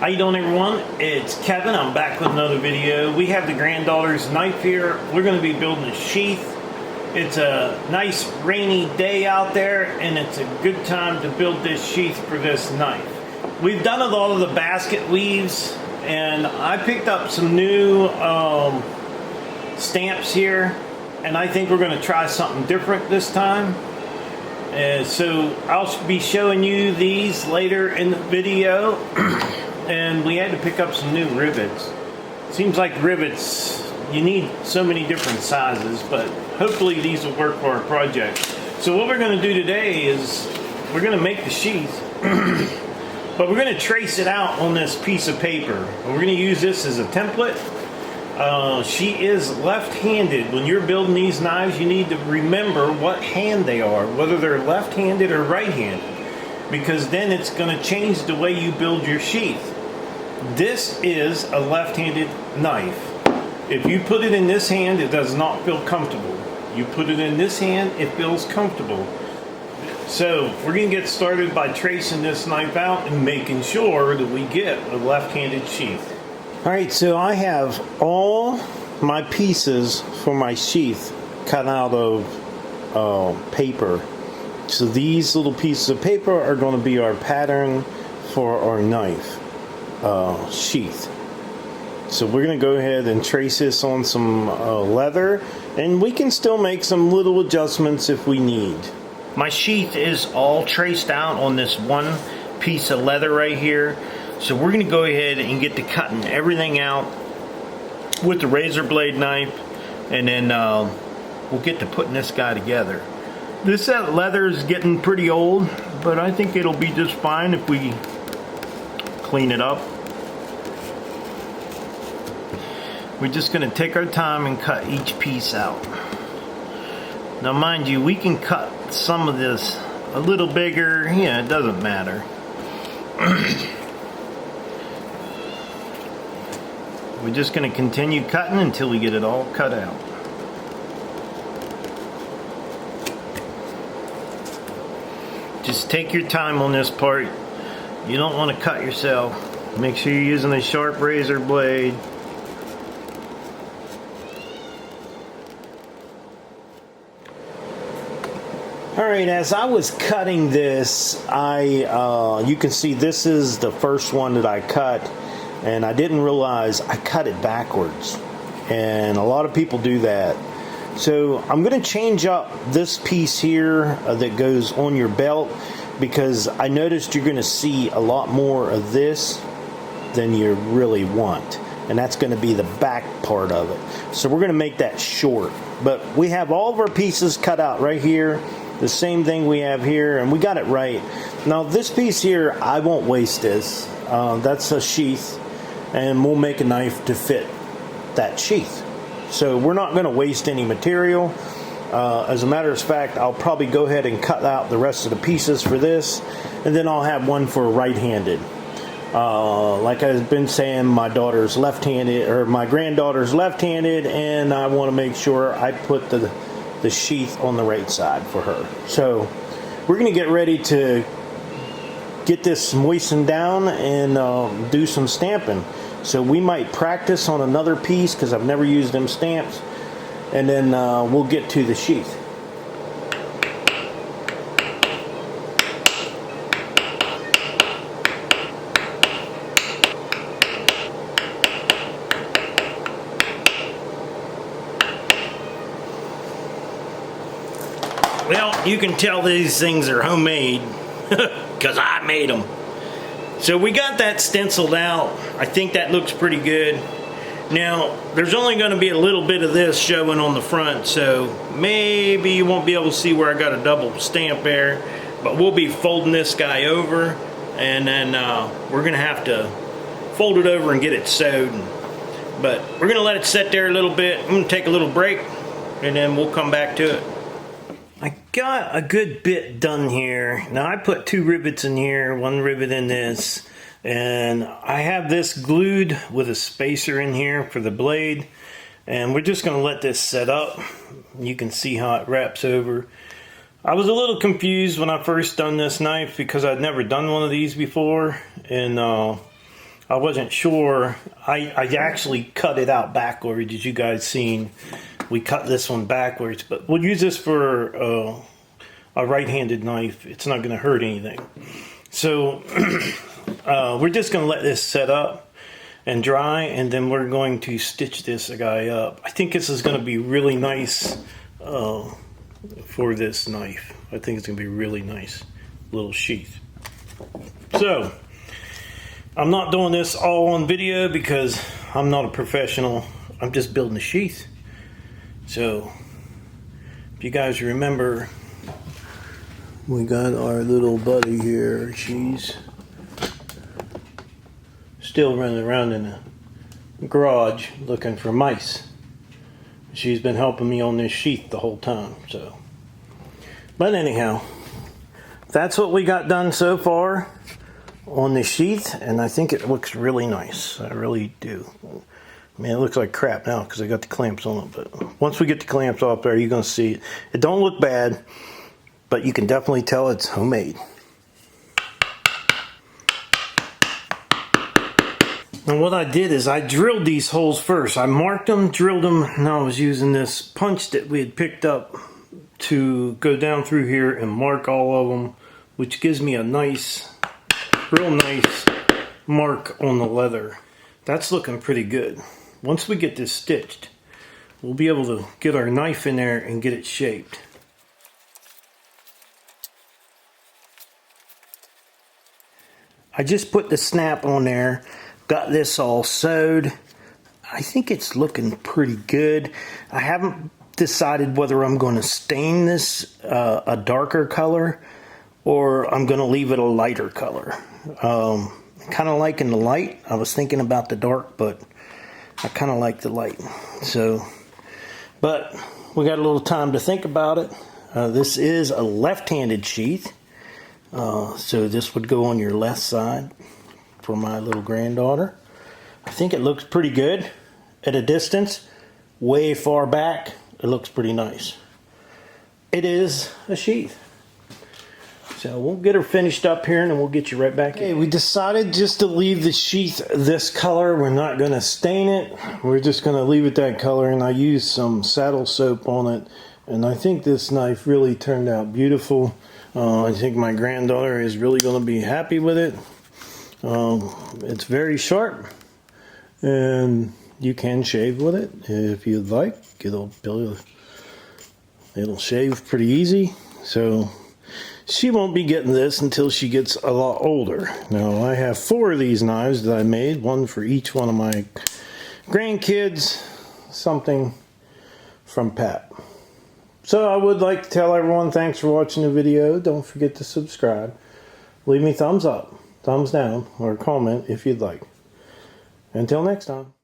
How you doing, everyone? It's Kevin. I'm back with another video. We have the granddaughter's knife here. We're going to be building a sheath. It's a nice rainy day out there, and it's a good time to build this sheath for this knife. We've done all of the basket weaves, and I picked up some new stamps here, and I think we're going to try something different this time. So I'll be showing you these later in the video. And we had to pick up some new rivets. Seems like rivets, you need so many different sizes, but hopefully these will work for our project. So what we're going to do today is we're going to make the sheath, but we're going to trace it out on this piece of paper. We're going to use this as a template. She is left-handed. When you're building these knives, you need to remember what hand they are, whether they're left-handed or right-handed, because then it's going to change the way you build your sheath. This is a left-handed knife. If you put it in this hand, it does not feel comfortable. You put it in this hand, it feels comfortable. So we're going to get started by tracing this knife out and making sure that we get a left-handed sheath. Alright, so I have all my pieces for my sheath cut out of paper. So these little pieces of paper are going to be our pattern for our knife sheath. So we're going to go ahead and trace this on some leather, and we can still make some little adjustments if we need. My sheath is all traced out on this one piece of leather right here. So we're going to go ahead and get to cutting everything out with the razor blade knife, and then we'll get to putting this guy together. This leather is getting pretty old, but I think it'll be just fine if we clean it up. We're just going to take our time and cut each piece out. Now mind you, we can cut some of this a little bigger. Yeah, it doesn't matter. We're just going to continue cutting until we get it all cut out. Just take your time on this part. You don't want to cut yourself. Make sure you're using a sharp razor blade. Alright, as I was cutting this, you can see this is the first one that I cut, and I didn't realize I cut it backwards. And a lot of people do that. So I'm going to change up this piece here that goes on your belt, because I noticed you're going to see a lot more of this than you really want, and that's going to be the back part of it. So we're going to make that short, but we have all of our pieces cut out right here, the same thing we have here, and we got it right. Now this piece here, I won't waste this. That's a sheath, and we'll make a knife to fit that sheath. So we're not going to waste any material. As a matter of fact, I'll probably go ahead and cut out the rest of the pieces for this, and then I'll have one for right-handed. Like I've been saying, my daughter's left-handed, or my granddaughter's left-handed, and I want to make sure I put the sheath on the right side for her. So we're going to get ready to get this moistened down and do some stamping. So we might practice on another piece, because I've never used them stamps, and then we'll get to the sheath. Well, you can tell these things are homemade because I made them. So we got that stenciled out. I think that looks pretty good. Now, there's only going to be a little bit of this showing on the front, so maybe you won't be able to see where I got a double stamp there, but we'll be folding this guy over, and then we're going to have to fold it over and get it sewed. But we're going to let it sit there a little bit. I'm going to take a little break, and then we'll come back to it. I got a good bit done here. Now I put 2 rivets in here, 1 rivet in this, and I have this glued with a spacer in here for the blade, and we're just going to let this set up. You can see how it wraps over. I was a little confused when I first done this knife because I'd never done one of these before, and I wasn't sure. I actually cut it out backwards, as you guys seen. We cut this one backwards, but we'll use this for a right-handed knife. It's not going to hurt anything. So we're just going to let this set up and dry, and then we're going to stitch this guy up. I think this is going to be really nice for this knife. I think it's going to be really nice little sheath. So I'm not doing this all on video because I'm not a professional. I'm just building a sheath. So if you guys remember, we got our little buddy here. She's still running around in the garage looking for mice. She's been helping me on this sheath the whole time. So, but anyhow, that's what we got done so far on the sheath, and I think it looks really nice. I really do. I mean, it looks like crap now because I got the clamps on it, but once we get the clamps off there, you're going to see it. It don't look bad, but you can definitely tell it's homemade. And what I did is I drilled these holes first. I marked them, drilled them, and I was using this punch that we had picked up to go down through here and mark all of them, which gives me a nice, real nice mark on the leather. That's looking pretty good. Once we get this stitched, we'll be able to get our knife in there and get it shaped. I just put the snap on there, got this all sewed. I think it's looking pretty good. I haven't decided whether I'm going to stain this a darker color or I'm going to leave it a lighter color. Kind of liking the light. I was thinking about the dark, but I kind of like the light. So, but we got a little time to think about it. This is a left-handed sheath, so this would go on your left side for my little granddaughter. I think it looks pretty good at a distance. Way far back, it looks pretty nice. It is a sheath. So we'll get her finished up here and then we'll get you right back in. Okay, we decided just to leave the sheath this color. We're not going to stain it. We're just going to leave it that color, and I used some saddle soap on it, and I think this knife really turned out beautiful. I think my granddaughter is really going to be happy with it. It's very sharp, and you can shave with it if you'd like. It'll shave pretty easy. So she won't be getting this until she gets a lot older. Now, I have 4 of these knives that I made, one for each one of my grandkids, something from Pat. So I would like to tell everyone thanks for watching the video. Don't forget to subscribe. Leave me thumbs up, thumbs down, or a comment if you'd like. Until next time.